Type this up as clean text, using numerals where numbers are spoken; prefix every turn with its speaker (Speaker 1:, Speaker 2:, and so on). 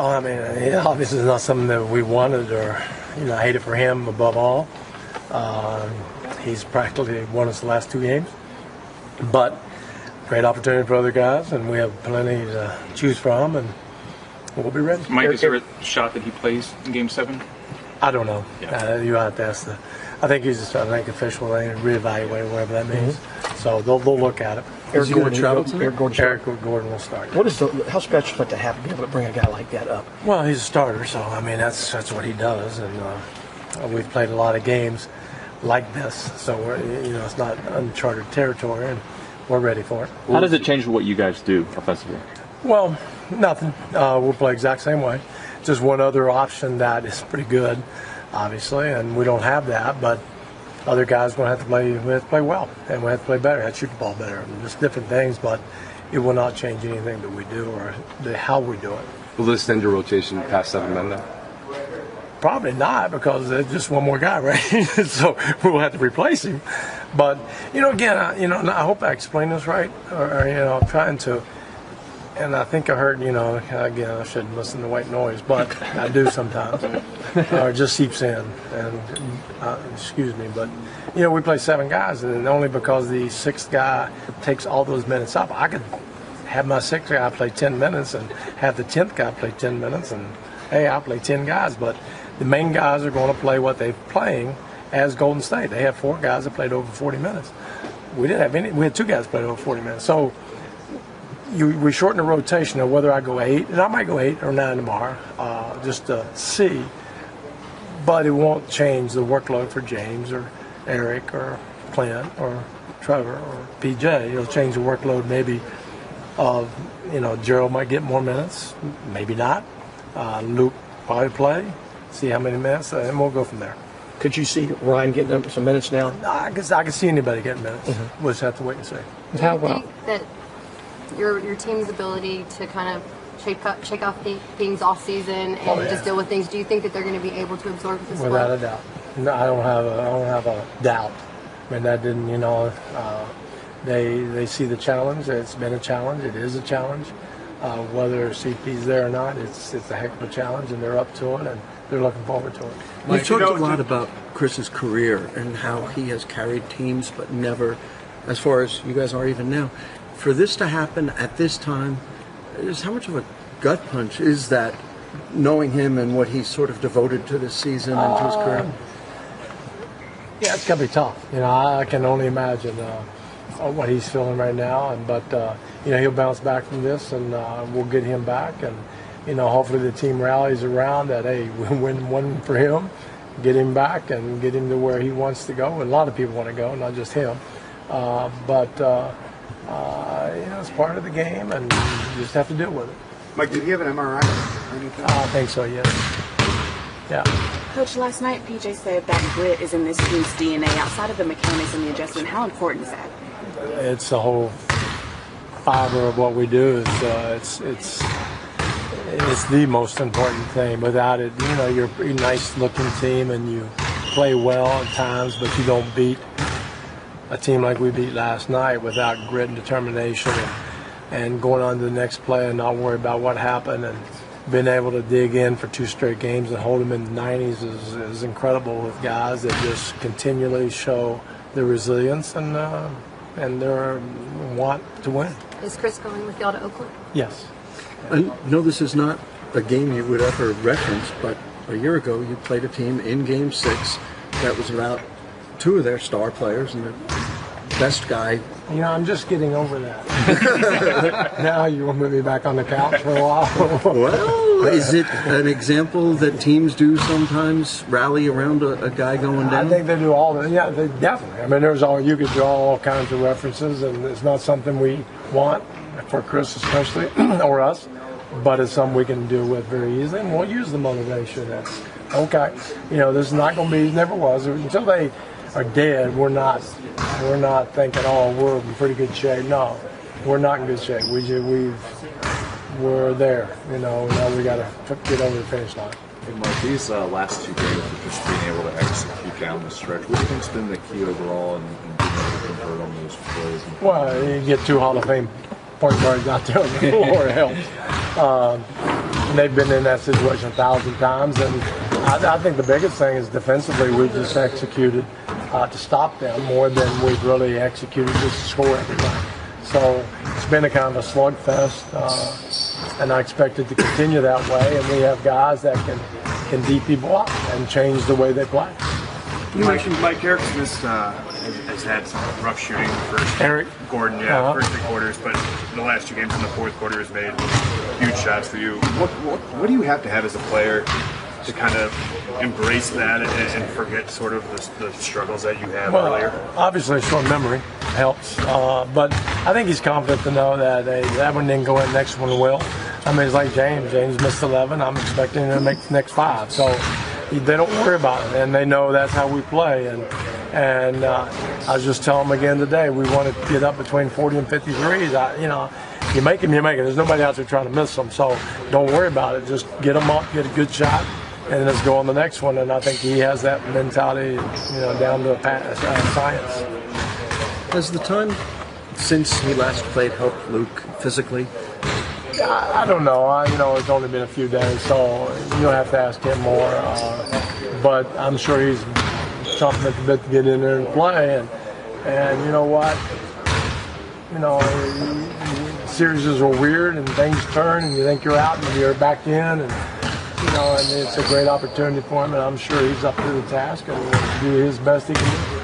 Speaker 1: Well, I mean, it obviously is not something that we wanted, or I hate it for him above all. He's practically won us the last 2 games, but great opportunity for other guys, and we have plenty to choose from, and we'll be ready.
Speaker 2: Mike, is there a shot that he plays in Game 7?
Speaker 1: I don't know.
Speaker 2: Yeah.
Speaker 1: You have to ask I think official reevaluate whatever that means. So they'll look at it.
Speaker 3: Eric
Speaker 1: Gordon will start.
Speaker 3: How special is it to have be able to bring a guy like that up?
Speaker 1: Well, he's a starter, so I mean that's what he does, and we've played a lot of games like this, so we're, it's not uncharted territory, and we're ready for it.
Speaker 4: How does it change what you guys do offensively?
Speaker 1: Well, nothing. We'll play exact same way. Just one other option that is pretty good, obviously, and we don't have that, but other guys are going to have to play. We have to play well, and we have to play better. Have to shoot the ball better. And just different things, but it will not change anything that we do or how we do it.
Speaker 5: Will this extend your rotation past 7 men now?
Speaker 1: Probably not, because there's just one more guy, right? So we'll have to replace him. But again, I hope I explained this right, or I'm trying to. And I think I heard, again, I shouldn't listen to white noise, but I do sometimes. Or it just seeps in. And excuse me, but we play 7 guys, and only because the 6th guy takes all those minutes up, I could have my 6th guy play 10 minutes and have the 10th guy play 10 minutes, and hey, I'll play 10 guys. But the main guys are going to play what they're playing as Golden State. They have 4 guys that played over 40 minutes. We didn't have any. We had 2 guys that played over 40 minutes. So we shorten the rotation of whether I go 8, and I might go 8 or 9 tomorrow, just to see. But it won't change the workload for James or Eric or Clint or Trevor or PJ. It'll change the workload maybe of, Gerald might get more minutes, maybe not. Luke probably play, see how many minutes, and we'll go from there.
Speaker 3: Could you see Ryan getting some minutes now?
Speaker 1: I can see anybody getting minutes. We'll just have to wait and see.
Speaker 6: How well? That your team's ability to kind of shake off things off season and just deal with things. Do you think that they're going to be able to absorb this?
Speaker 1: Without a doubt. No, I don't have a doubt. I mean, that didn't. They see the challenge. It's been a challenge. It is a challenge. Whether CP's there or not, it's a heck of a challenge, and they're up to it, and they're looking forward to it.
Speaker 3: We've talked a lot about Chris's career and how he has carried teams, but never, as far as you guys are even now. For this to happen at this time, how much of a gut punch is that, knowing him and what he's sort of devoted to this season and to his career?
Speaker 1: Yeah, it's going to be tough. I can only imagine what he's feeling right now. But he'll bounce back from this, and we'll get him back. And, hopefully the team rallies around that, hey, we win one for him, get him back, and get him to where he wants to go. And a lot of people want to go, not just him. It's part of the game, and you just have to deal with it.
Speaker 7: Mike, did he have an MRI or anything?
Speaker 1: I think so, yes. Yeah.
Speaker 8: Coach, last night PJ said that grit is in this team's DNA. Outside of the mechanics and the adjustment, how important is that?
Speaker 1: It's the whole fiber of what we do. It's the most important thing. Without it, you're a pretty nice-looking team, and you play well at times, but you don't beat a team like we beat last night without grit and determination and going on to the next play and not worry about what happened, and being able to dig in for 2 straight games and hold them in the 90s is incredible, with guys that just continually show their resilience and their want to win.
Speaker 6: Is Chris going with y'all to Oakland?
Speaker 1: Yes.
Speaker 3: I know this is not a game you would ever reference, but a year ago you played a team in Game 6 that was without 2 of their star players and the best guy.
Speaker 1: I'm just getting over that. Now you want to move me back on the couch for a while?
Speaker 3: Well, is it an example that teams do sometimes, rally around a guy going down?
Speaker 1: I think they do all that. Yeah, they definitely. I mean, you could draw all kinds of references, and it's not something we want for Chris especially, or us, but it's something we can deal with very easily, and we'll use the motivation. That's okay. This is not going to be, never was, until they are dead. We're not thinking, oh, we're in pretty good shape. No, we're not in good shape. We're there. Now we got to get over the finish line.
Speaker 9: And Mike, these last 2 games of just being able to execute down the stretch, what do you think's been the key overall in being able to convert on those plays?
Speaker 1: Well, you get 2 Hall of Fame point guards out there on the floor, it helps. they've been in that situation 1,000 times. And I think the biggest thing is defensively, we just executed to stop them more than we've really executed just to score every time. So it's been a kind of a slugfest, and I expect it to continue that way. And we have guys that can DP block and change the way they play.
Speaker 10: Mike Erickson has had some rough shooting first.
Speaker 1: Eric
Speaker 10: Gordon, first 3 quarters, but in the last 2 games in the fourth quarter has made huge shots for you. What do you have to have as a player to kind of embrace that and forget sort of the struggles that you had earlier?
Speaker 1: Obviously, short memory helps, but I think he's confident to know that that one didn't go in, next one will. I mean, it's like James. James missed 11. I'm expecting him to make the next 5. So they don't worry about it, and they know that's how we play. And I was just telling them again today, we want to get up between 40 and 50 threes. You make them, you make it. There's nobody out there trying to miss them, so don't worry about it. Just get them up, get a good shot, and let's go on the next one. And I think he has that mentality, down to science.
Speaker 3: Has the time since he last played helped Luke physically?
Speaker 1: I don't know. It's only been a few days, so you'll have to ask him more. But I'm sure he's chomping at the bit to get in there and play. And you know what? Series are weird and things turn, and you think you're out and you're back in, and and it's a great opportunity for him. And I'm sure he's up to the task and will do his best he can do.